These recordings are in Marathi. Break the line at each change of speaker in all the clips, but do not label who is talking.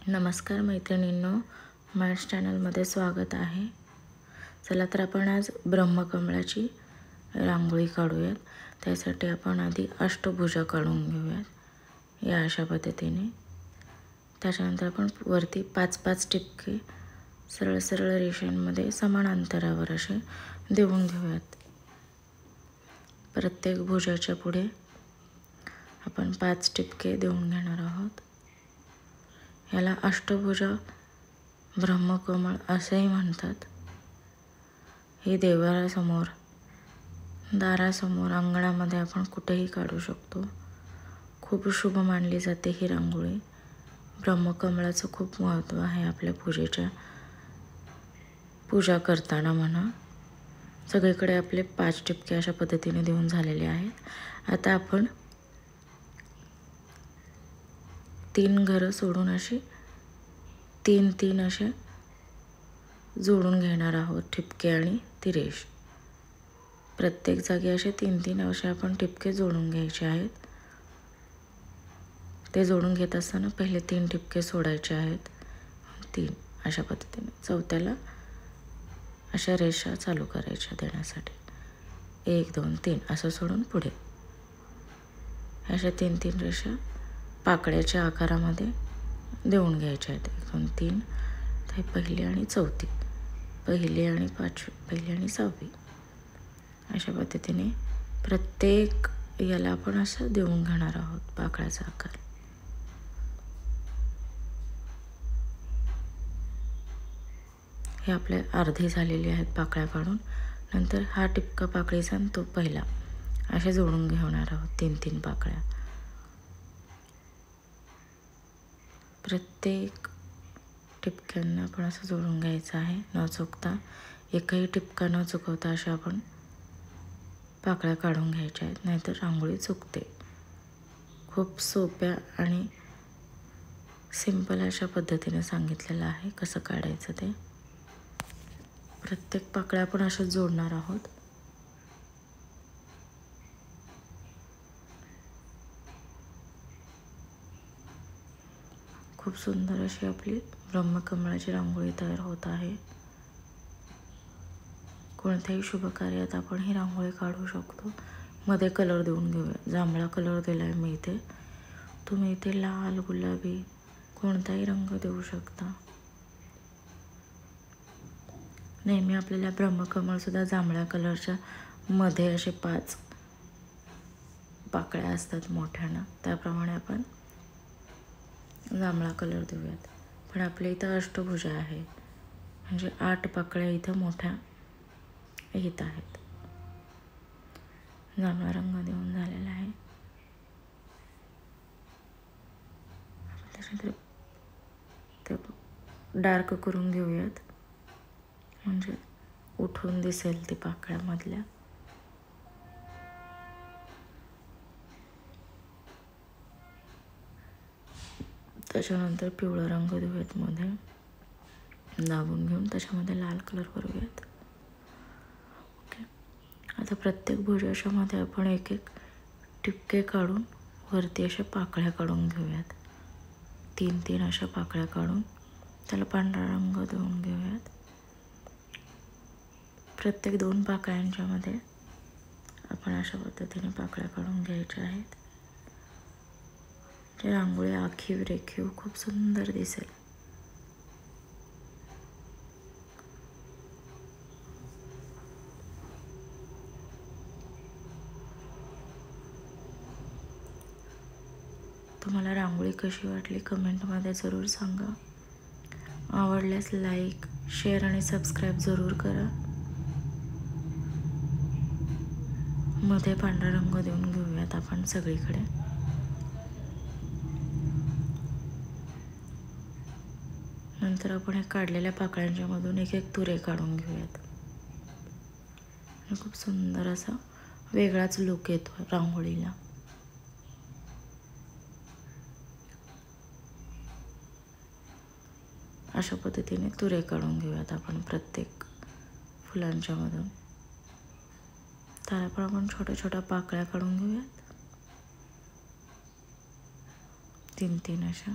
नमस्कार मैत्रिणींनो, मार्स चॅनलमध्ये स्वागत आहे. चला तर आपण आज ब्रह्मकमळाची रांगोळी काढूयात. त्यासाठी आपण आधी अष्टभुजा काढून घेऊयात या अशा पद्धतीने. त्याच्यानंतर आपण वरती 5-5 टिपके सरळ सरळ रेषांमध्ये समान अंतरावर असे देऊन घेऊयात. प्रत्येक भुजाच्या पुढे आपण 5 टिपके देऊन घेणार आहोत. याला अष्टभुजा ब्रह्मकमळ असेही म्हणतात. ही देवाऱ्यासमोर, दारासमोर, अंगणामध्ये आपण कुठेही काढू शकतो. खूप शुभ मानली जाते ही रांगोळी. ब्रह्मकमळाचं खूप महत्त्व आहे आपल्या पूजा करताना म्हणा. सगळीकडे आपले 5 टिपके अशा पद्धतीने देऊन झालेले आहेत. आता आपण 3 घरं सोडून अशी 3-3 असे जोडून घेणार आहोत ठिपके आणि ती रेष. प्रत्येक जागी असे 3-3 असे आपण ठिपके जोडून घ्यायचे आहेत. ते जोडून घेत असताना पहिले 3 ठिपके सोडायचे आहेत. 3 अशा पद्धतीने. चौथ्याला अशा रेषा चालू करायच्या देण्यासाठी 1 2 3 असं सोडून पुढे अशा 3-3 रेषा पाकळ्याच्या आकारामध्ये देऊन घ्यायच्या आहेत. 1 2 3 हे पहिली आणि चौथी, पहिली आणि पाचवी, पहिली आणि 6वी अशा पद्धतीने प्रत्येक याला आपण असं देऊन घेणार आहोत पाकळ्याचा आकार. हे आपले अर्धे झालेले आहेत पाकळ्या काढून. नंतर हा टिपका पाकळीचा आणि तो पहिला असे जोडून घेणार आहोत 3-3 पाकळ्या. प्रत्येक टिपक्यांना आपण असं जोडून घ्यायचं आहे न चुकता. एकही टिपका न चुकवता अशा आपण पाकळ्या काढून घ्यायच्या आहेत, नाहीतर रांगोळी चुकते. खूप सोप्या आणि सिंपल अशा पद्धतीने सांगितलेलं आहे कसं काढायचं ते. प्रत्येक पाकळ्या आपण अशाच जोडणार आहोत. खूप सुंदर अशी आपली ब्रह्मकमळाची रांगोळी तयार होत आहे. कोणत्याही शुभ कार्यात आपण ही रांगोळी काढू शकतो. मध्ये कलर देऊन घेऊया. जांभळा कलर दिला आहे मी इथे. तुम्ही इथे लाल, गुलाबी कोणताही रंग देऊ शकता. नेहमी आपल्याला ब्रह्मकमळसुद्धा जांभळ्या कलरच्या मध्ये असे 5 पाकळ्या असतात मोठ्यानं, त्याप्रमाणे आपण जांभळा कलर देऊयात. पण आपल्या इथं अष्टभुजा आहे म्हणजे 8 पाकळ्या इथं मोठ्या येत आहेत. जांभळा रंग देऊन झालेला आहे. त्याच्यानंतर ते डार्क करून घेऊयात म्हणजे उठून दिसेल ती पाकळ्यामधल्या. त्याच्यानंतर पिवळा रंग देऊयात मध्ये दाबून घेऊन, त्याच्यामध्ये लाल कलर करूयात. ओके. आता प्रत्येक भुजाच्यामध्ये आपण 1-1 टिपके काढून वरती अशा पाकळ्या काढून घेऊयात. 3-3 अशा पाकळ्या काढून त्याला पांढरा रंग देऊन घेऊयात. प्रत्येक 2 पाकळ्यांच्या मध्ये आपण अशा पद्धतीने पाकळ्या काढून घ्यायच्या आहेत. ते रांगोळी आखीव रेखीव खूप सुंदर दिसेल. तुम्हाला रांगोळी कशी वाटली कमेंटमध्ये जरूर सांगा. आवडल्यास लाईक, शेअर आणि सबस्क्राईब जरूर करा. मध्ये पांढरा रंग देऊन घेऊयात आपण सगळीकडे. नंतर आपण हे काढलेल्या पाकळ्यांच्या मधून 1-1 तुरे काढून घेऊयात. खूप सुंदर असा वेगळाच लुक येतो रांगोळीला. अशा पद्धतीने तुरे काढून घेऊयात आपण प्रत्येक फुलांच्या मधून. त्याला पण आपण छोट्या छोट्या पाकळ्या काढून घेऊयात 3-3 अशा.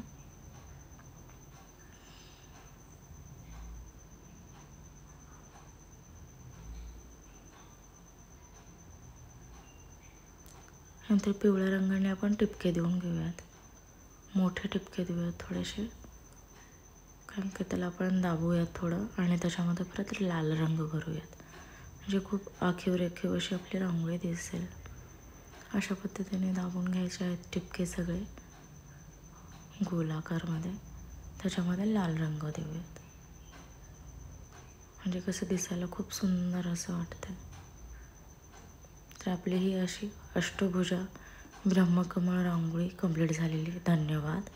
नंतर पिवळ्या रंगाने आपण टिपके देऊन घेऊयात. मोठे टिपके देऊयात थोडेसे, कारण की त्याला आपण दाबूयात थोडं आणि त्याच्यामध्ये परत लाल रंग भरूयात, म्हणजे खूप आखीव रेखीव अशी आपली रांगोळी दिसेल. अशा पद्धतीने दाबून घ्यायचे आहेत टिपके सगळे गोलाकारमध्ये. त्याच्यामध्ये लाल रंग देऊयात, म्हणजे कसं दिसायला खूप सुंदर असं वाटतं. तर आपली ही अशी अष्टभुजा ब्रह्मकमळ रांगोळी कंप्लीट झालेली आहे. धन्यवाद.